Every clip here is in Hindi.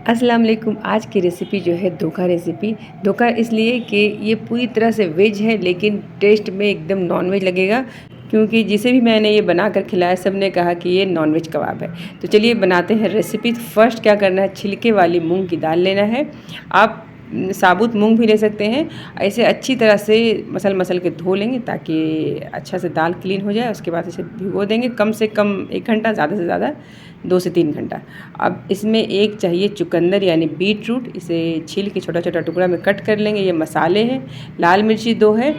अस्सलाम वालेकुम। आज की रेसिपी जो है धोखा रेसिपी। धोखा इसलिए कि ये पूरी तरह से वेज है लेकिन टेस्ट में एकदम नॉन-वेज लगेगा, क्योंकि जिसे भी मैंने ये बना कर खिलाया सब ने कहा कि ये नॉन-वेज कबाब है। तो चलिए बनाते हैं रेसिपी। फर्स्ट क्या करना है, छिलके वाली मूंग की दाल लेना है। आप साबुत मूंग भी ले सकते हैं। ऐसे अच्छी तरह से मसल मसल के धो लेंगे ताकि अच्छा से दाल क्लीन हो जाए। उसके बाद इसे भिगो देंगे कम से कम 1 घंटा, ज़्यादा से ज़्यादा 2 से 3 घंटा। अब इसमें एक चाहिए चुकंदर यानी बीट रूट, इसे छील के छोटा छोटा टुकड़ा में कट कर लेंगे। ये मसाले हैं, लाल मिर्ची 2 है,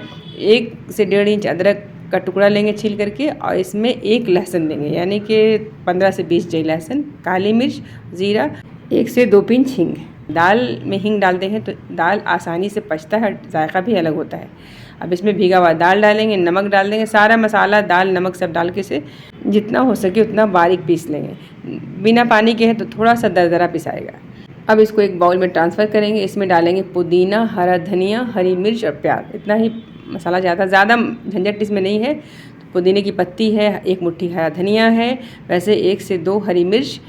1 से 1.5 इंच अदरक का टुकड़ा लेंगे छील करके, और इसमें 1 लहसुन देंगे यानी कि 15 से 20 जई लहसुन, काली मिर्च, ज़ीरा, 1 से 2 पिंच हींग। दाल में हींग डालते हैं तो दाल आसानी से पचता है, जायका भी अलग होता है। अब इसमें भीगा हुआ दाल डालेंगे, नमक डाल देंगे, सारा मसाला दाल नमक सब डाल के इसे जितना हो सके उतना बारीक पीस लेंगे। बिना पानी के है तो थोड़ा सा दरदरा पिसाएगा। अब इसको एक बाउल में ट्रांसफ़र करेंगे। इसमें डालेंगे पुदीना, हरा धनिया, हरी मिर्च और प्याज। इतना ही मसाला, ज़्यादा झंझट इसमें नहीं है। पुदीने की पत्ती है, 1 मुट्ठी हरा धनिया है, वैसे 1 से 2 हरी मिर्च।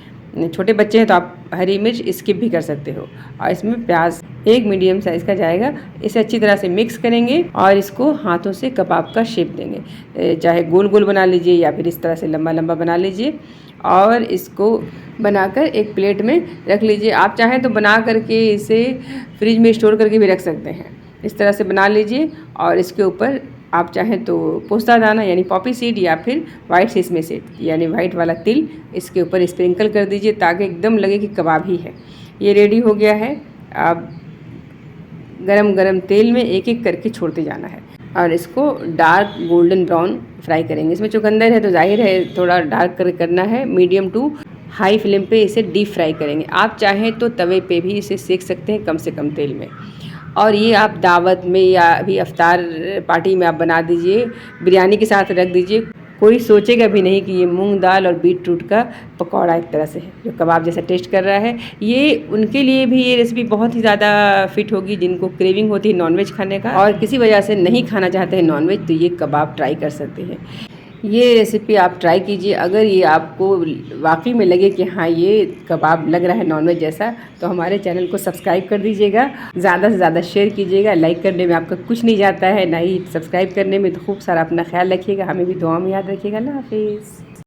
छोटे बच्चे हैं तो आप हरी मिर्च स्किप भी कर सकते हो। और इसमें प्याज 1 मीडियम साइज़ का जाएगा। इसे अच्छी तरह से मिक्स करेंगे और इसको हाथों से कबाब का शेप देंगे। चाहे गोल गोल बना लीजिए या फिर इस तरह से लंबा लंबा बना लीजिए, और इसको बनाकर एक प्लेट में रख लीजिए। आप चाहें तो बना करके इसे फ्रिज में स्टोर करके भी रख सकते हैं। इस तरह से बना लीजिए और इसके ऊपर आप चाहें तो पोस्ता दाना यानी पॉपी सीड या फिर वाइट सेसमे सीड यानी वाइट वाला तिल इसके ऊपर स्प्रिंकल कर दीजिए ताकि एकदम लगे कि कबाब ही है। ये रेडी हो गया है। अब गरम गरम तेल में एक एक करके छोड़ते जाना है और इसको डार्क गोल्डन ब्राउन फ्राई करेंगे। इसमें चुकंदर है तो जाहिर है थोड़ा डार्क करना है। मीडियम टू हाई फ्लेम पे इसे डीप फ्राई करेंगे। आप चाहें तो तवे पे भी इसे सेक सकते हैं कम से कम तेल में। और ये आप दावत में या अभी अफ्तार पार्टी में आप बना दीजिए, बिरयानी के साथ रख दीजिए। कोई सोचेगा भी नहीं कि ये मूंग दाल और बीट रूट का पकौड़ा एक तरह से है जो कबाब जैसा टेस्ट कर रहा है। ये उनके लिए भी ये रेसिपी बहुत ही ज़्यादा फिट होगी जिनको क्रेविंग होती है नॉनवेज खाने का और किसी वजह से नहीं खाना चाहते हैं नॉनवेज, तो ये कबाब ट्राई कर सकते हैं। ये रेसिपी आप ट्राई कीजिए। अगर ये आपको वाकई में लगे कि हाँ ये कबाब लग रहा है नॉनवेज जैसा, तो हमारे चैनल को सब्सक्राइब कर दीजिएगा, ज़्यादा से ज़्यादा शेयर कीजिएगा। लाइक करने में आपका कुछ नहीं जाता है, ना ही सब्सक्राइब करने में। तो खूब सारा अपना ख्याल रखिएगा, हमें भी दुआ में याद रखिएगा। अल्लाह हाफिज़।